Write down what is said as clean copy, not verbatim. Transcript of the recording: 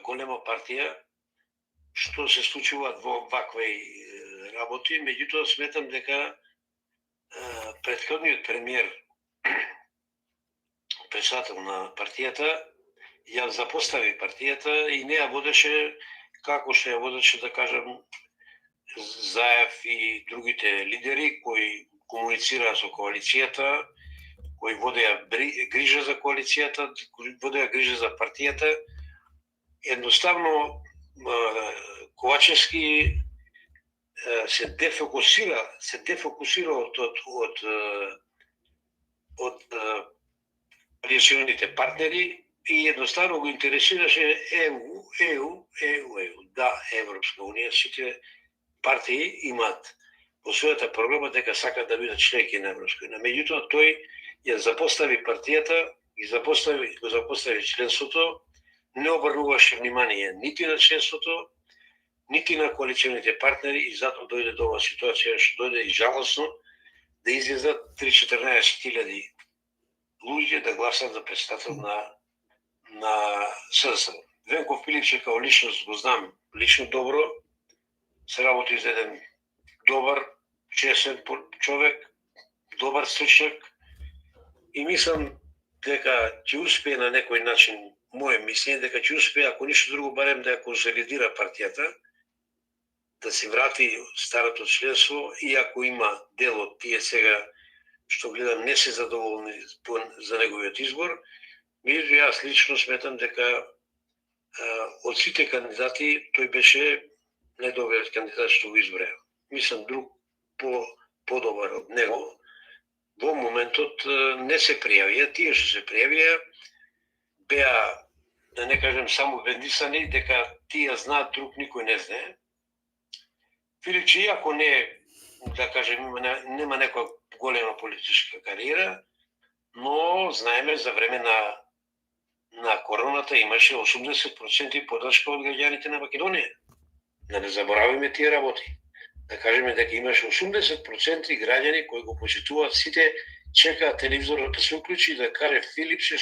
голема партија, што се случуваат во вакви работи, меѓутоа сметам дека претходниот премиер, председател на партијата, ја запостави партијата и не ја водеше како што ја водеше, да кажам, Заев и другите лидери кои комуницираа со коалицијата, кои водеа грижа за коалицијата, кои водеа грижа за партијата. Едноставно, Ковачевски се дефокусира од коалиционите партнери и едноставно го интересираше ЕУ. Да, Европска унија, сите партии имаат во својата програма дека сакаат да бидат членки на Европска унија. Меѓутоа тој ја запостави партијата, го запостави членството, не обрнуваше внимание нити на членството, нити на коалиционите партнери и затоа дојде до оваа ситуација што дојде и жалосно да излезат 3-14.000 луѓе да гласат за председател на СДСМ. Венко Филипче као личност го знам лично добро, се работи за еден добар, честен човек, добар стручњак и мислам дека ќе успее на некој начин, моје мислење, дека ќе успее, ако ништо друго, барем да ја консолидира партијата, да се врати старото членство, иако има дел од тие сега што гледам не се задоволни за неговиот избор, меѓутоа јас лично сметам дека од сите кандидати тој беше најдобриот кандидат што го избреа. Мислам друг подобар од него во моментот не се пријавија. Тие што се пријавија беа, да не кажем, само вендисани дека тие знаат, друг никој не знае. Филипче, иако не, да кажем, нема некоја голема политичка кариера, но знаеме за време на короната имаше 80% поддршка од граѓаните на Македонија. Да не забораваме тие работи. Да кажеме дека имаше 80% граѓани кои го почитуваат, сите чекаат телевизорот да се уклучи и да каже Филипче